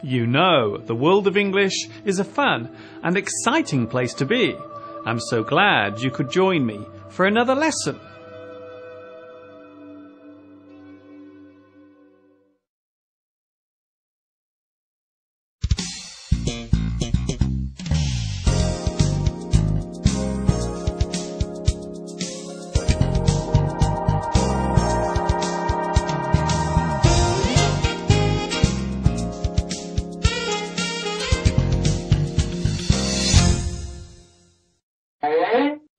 You know, the world of English is a fun and exciting place to be. I'm so glad you could join me for another lesson.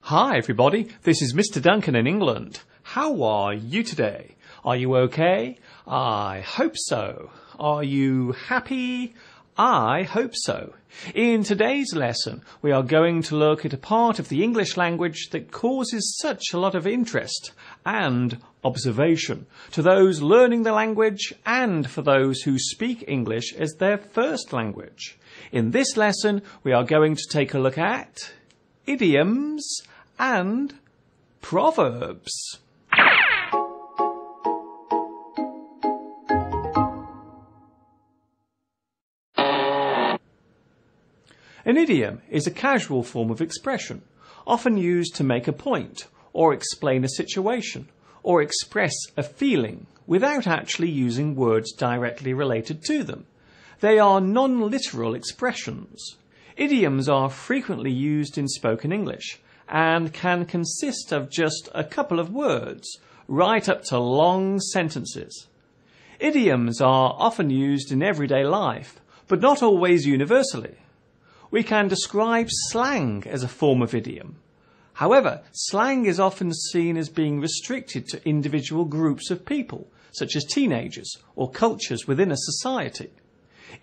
Hi everybody, this is Mr. Duncan in England. How are you today? Are you okay? I hope so. Are you happy? I hope so. In today's lesson, we are going to look at a part of the English language that causes such a lot of interest and observation to those learning the language and for those who speak English as their first language. In this lesson, we are going to take a look at idioms and proverbs. An idiom is a casual form of expression, often used to make a point, or explain a situation, or express a feeling without actually using words directly related to them. They are non-literal expressions. Idioms are frequently used in spoken English and can consist of just a couple of words, right up to long sentences. Idioms are often used in everyday life, but not always universally. We can describe slang as a form of idiom. However, slang is often seen as being restricted to individual groups of people, such as teenagers or cultures within a society.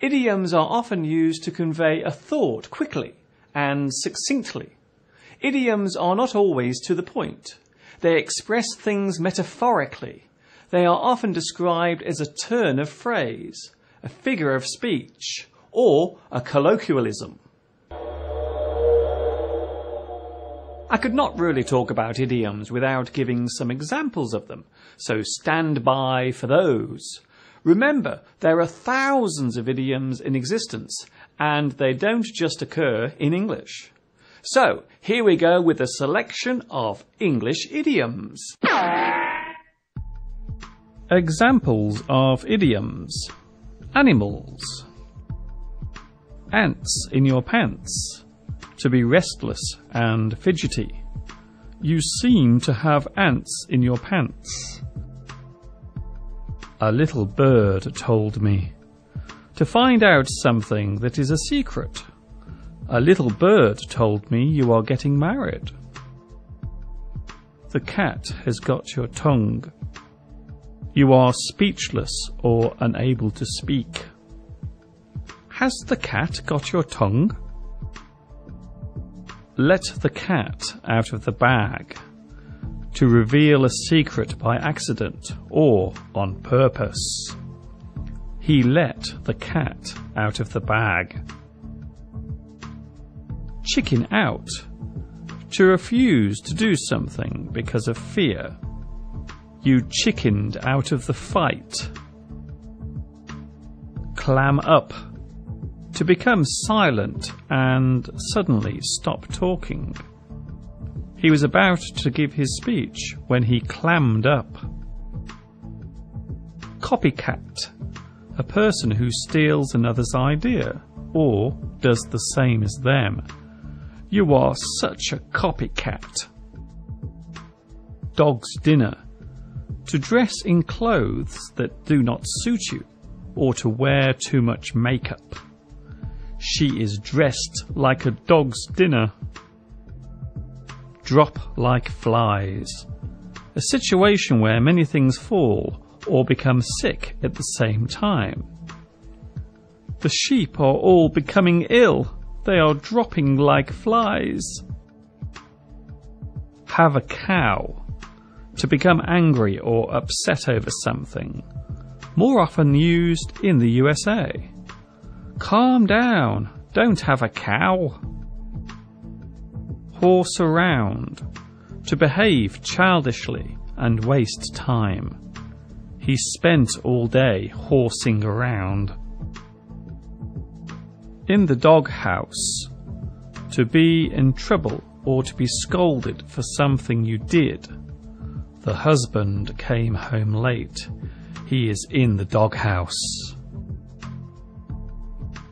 Idioms are often used to convey a thought quickly and succinctly. Idioms are not always to the point. They express things metaphorically. They are often described as a turn of phrase, a figure of speech, or a colloquialism. I could not really talk about idioms without giving some examples of them, so stand by for those. Remember, there are thousands of idioms in existence, and they don't just occur in English. So, here we go with a selection of English idioms. Examples of idioms. Animals. Ants in your pants. To be restless and fidgety. You seem to have ants in your pants. A little bird told me. To find out something that is a secret. A little bird told me you are getting married. The cat has got your tongue. You are speechless or unable to speak. Has the cat got your tongue? Let the cat out of the bag. To reveal a secret by accident or on purpose. He let the cat out of the bag. Chicken out. To refuse to do something because of fear. You chickened out of the fight. Clam up. To become silent and suddenly stop talking. He was about to give his speech when he clammed up. Copycat. A person who steals another's idea or does the same as them. You are such a copycat. Dog's dinner. To dress in clothes that do not suit you or to wear too much makeup. She is dressed like a dog's dinner. Drop like flies. A situation where many things fall or become sick at the same time. The sheep are all becoming ill. They are dropping like flies. Have a cow. To become angry or upset over something. More often used in the USA. Calm down. Don't have a cow. Horse around. To behave childishly and waste time. He spent all day horsing around. In the doghouse. To be in trouble or to be scolded for something you did. The husband came home late. He is in the doghouse.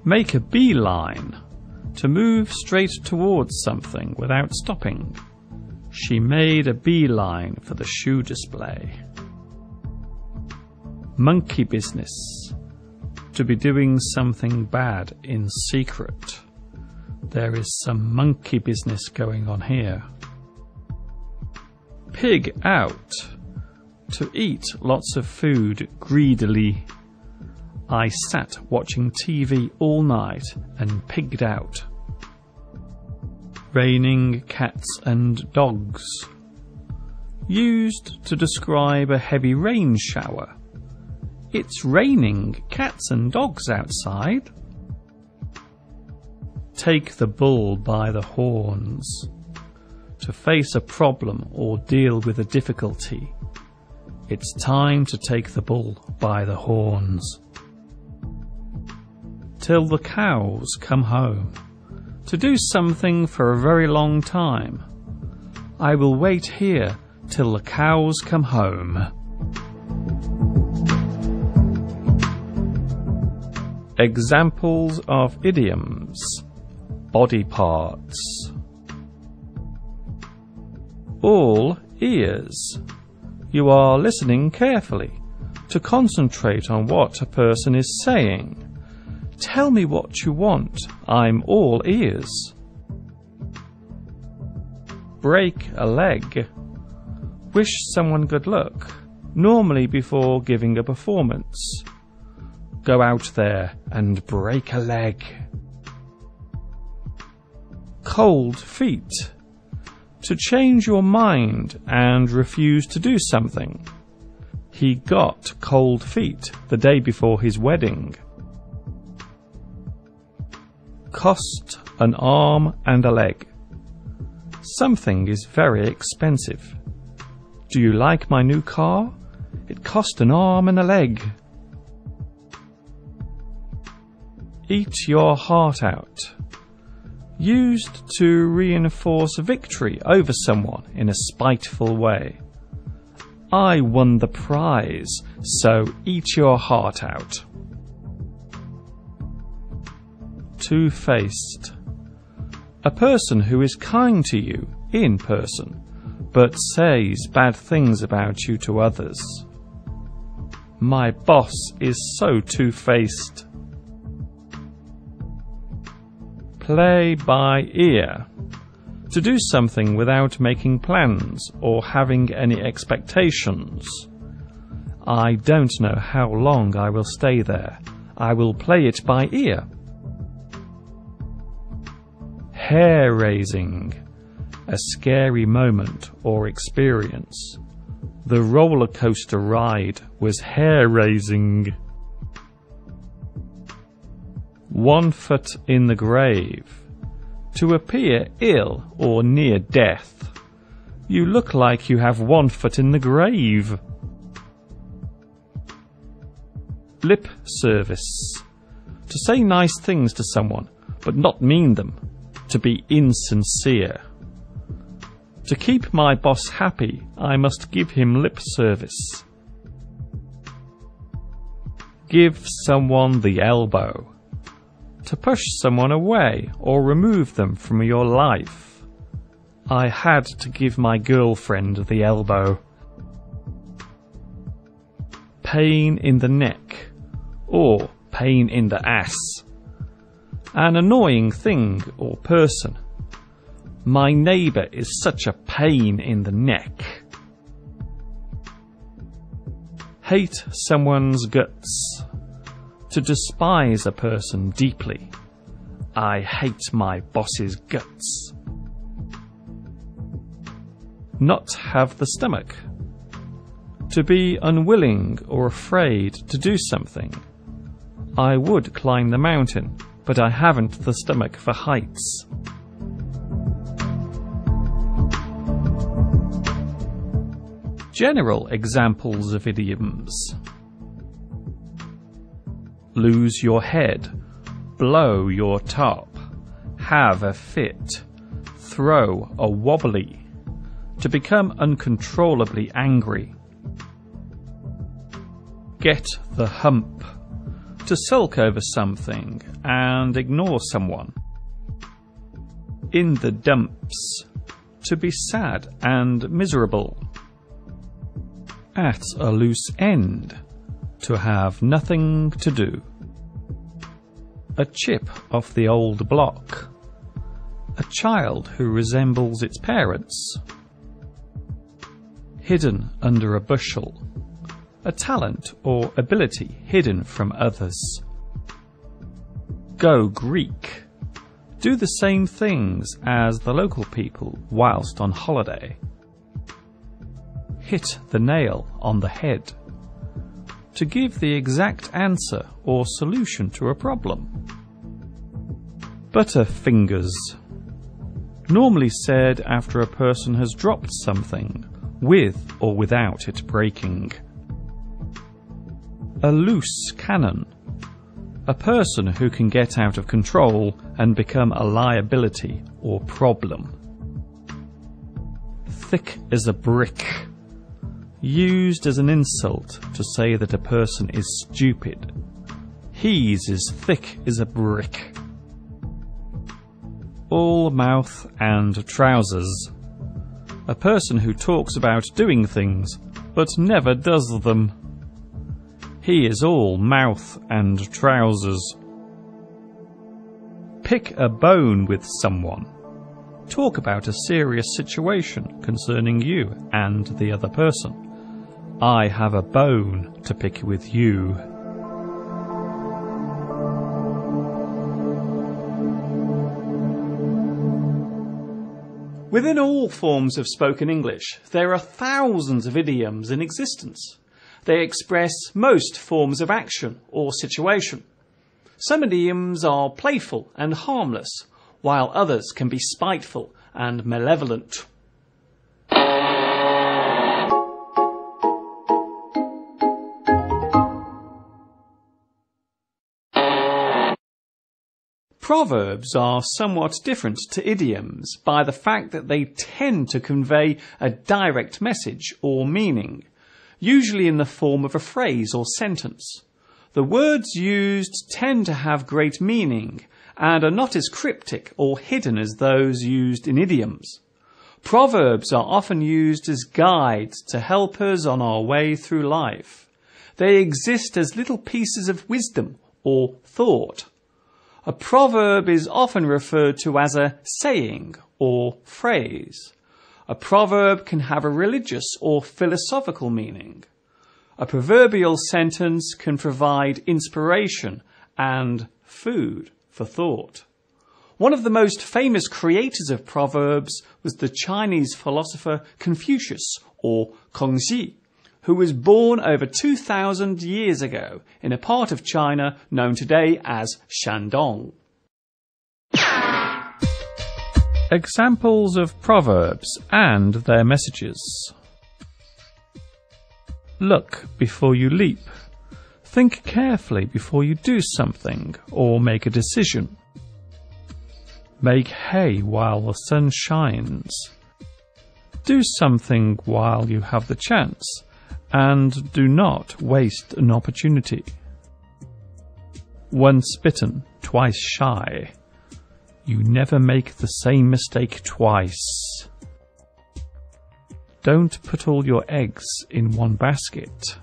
Make a beeline. To move straight towards something without stopping. She made a beeline for the shoe display. Monkey business. To be doing something bad in secret. There is some monkey business going on here. Pig out. To eat lots of food greedily. I sat watching TV all night and pigged out. Raining cats and dogs. Used to describe a heavy rain shower. It's raining cats and dogs outside. Take the bull by the horns. To face a problem or deal with a difficulty. It's time to take the bull by the horns. Till the cows come home. To do something for a very long time. I will wait here till the cows come home. Examples of idioms. Body parts. All ears. You are listening carefully to concentrate on what a person is saying. Tell me what you want. I'm all ears. Break a leg. Wish someone good luck, normally before giving a performance. Go out there and break a leg. Cold feet. To change your mind and refuse to do something. He got cold feet the day before his wedding. Cost an arm and a leg. Something is very expensive. Do you like my new car? It cost an arm and a leg. Eat your heart out. Used to reinforce victory over someone in a spiteful way. I won the prize, so eat your heart out. Two-faced. A person who is kind to you in person, but says bad things about you to others. My boss is so two-faced. Play by ear. To do something without making plans or having any expectations. I don't know how long I will stay there. I will play it by ear. Hair-raising. A scary moment or experience. The roller coaster ride was hair-raising. 1 foot in the grave. To appear ill or near death. You look like you have 1 foot in the grave. Lip service. To say nice things to someone, but not mean them. To be insincere. To keep my boss happy, I must give him lip service. Give someone the elbow. To push someone away or remove them from your life. I had to give my girlfriend the elbow. Pain in the neck or pain in the ass. An annoying thing or person. My neighbour is such a pain in the neck. Hate someone's guts. To despise a person deeply. I hate my boss's guts. Not have the stomach. To be unwilling or afraid to do something. I would climb the mountain, but I haven't the stomach for heights. General examples of idioms. Lose your head blow your top, have a fit, throw a wobbly, to become uncontrollably angry. Get the hump, to sulk over something and ignore someone. In the dumps, to be sad and miserable. At a loose end, to have nothing to do. A chip off the old block. A child who resembles its parents. Hidden under a bushel. A talent or ability hidden from others. Go Greek. Do the same things as the local people whilst on holiday. Hit the nail on the head. To give the exact answer or solution to a problem. Butterfingers. Normally said after a person has dropped something, with or without it breaking. A loose cannon. A person who can get out of control and become a liability or problem. Thick as a brick. Used as an insult to say that a person is stupid. He's as thick as a brick. All mouth and trousers. A person who talks about doing things but never does them. He is all mouth and trousers. Pick a bone with someone. Talk about a serious situation concerning you and the other person. I have a bone to pick with you. Within all forms of spoken English, there are thousands of idioms in existence. They express most forms of action or situation. Some idioms are playful and harmless, while others can be spiteful and malevolent. Proverbs are somewhat different to idioms by the fact that they tend to convey a direct message or meaning, usually in the form of a phrase or sentence. The words used tend to have great meaning and are not as cryptic or hidden as those used in idioms. Proverbs are often used as guides to help us on our way through life. They exist as little pieces of wisdom or thought. A proverb is often referred to as a saying or phrase. A proverb can have a religious or philosophical meaning. A proverbial sentence can provide inspiration and food for thought. One of the most famous creators of proverbs was the Chinese philosopher Confucius, or Kongzi, who was born over 2,000 years ago in a part of China known today as Shandong. Examples of proverbs and their messages. Look before you leap. Think carefully before you do something or make a decision. Make hay while the sun shines. Do something while you have the chance, and do not waste an opportunity. Once bitten, twice shy. You never make the same mistake twice. Don't put all your eggs in one basket.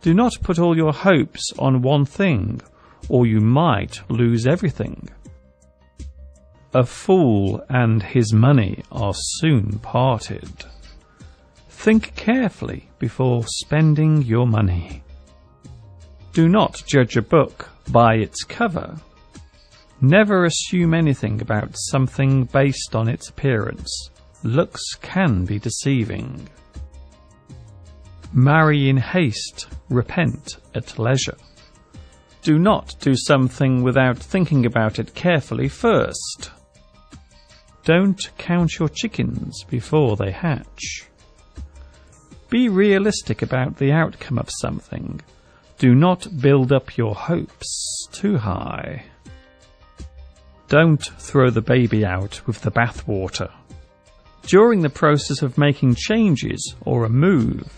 Do not put all your hopes on one thing, or you might lose everything. A fool and his money are soon parted. Think carefully before spending your money. Do not judge a book by its cover. Never assume anything about something based on its appearance. Looks can be deceiving. Marry in haste, repent at leisure. Do not do something without thinking about it carefully first. Don't count your chickens before they hatch. Be realistic about the outcome of something. Do not build up your hopes too high. Don't throw the baby out with the bathwater. During the process of making changes or a move,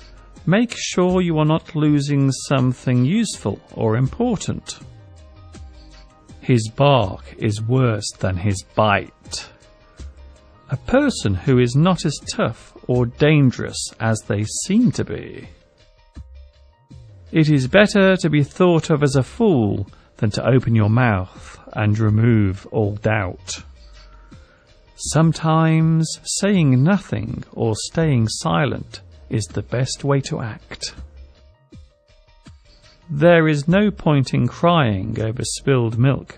make sure you are not losing something useful or important. His bark is worse than his bite. A person who is not as tough or dangerous as they seem to be. It is better to be thought of as a fool than to open your mouth and remove all doubt. Sometimes saying nothing or staying silent is the best way to act. There is no point in crying over spilled milk.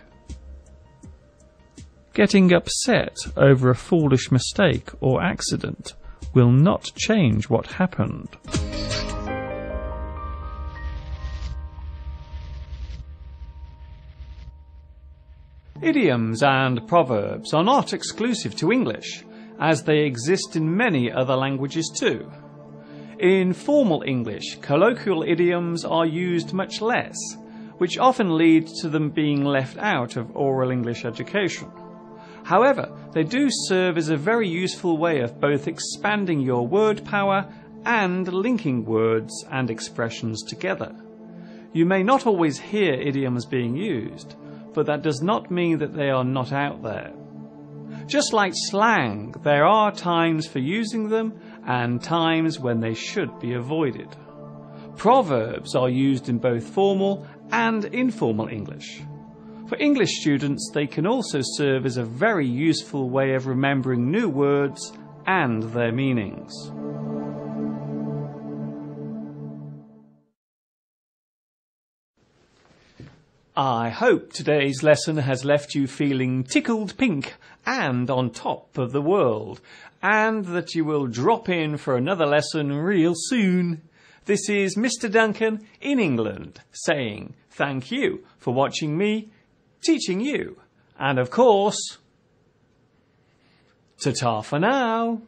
Getting upset over a foolish mistake or accident will not change what happened. Idioms and proverbs are not exclusive to English, as they exist in many other languages too. In formal English, colloquial idioms are used much less, which often leads to them being left out of oral English education. However, they do serve as a very useful way of both expanding your word power and linking words and expressions together. You may not always hear idioms being used, but that does not mean that they are not out there. Just like slang, there are times for using them and times when they should be avoided. Proverbs are used in both formal and informal English. For English students, they can also serve as a very useful way of remembering new words and their meanings. I hope today's lesson has left you feeling tickled pink and on top of the world, and that you will drop in for another lesson real soon. This is Mr. Duncan in England saying thank you for watching me teaching you. And of course, ta-ta for now.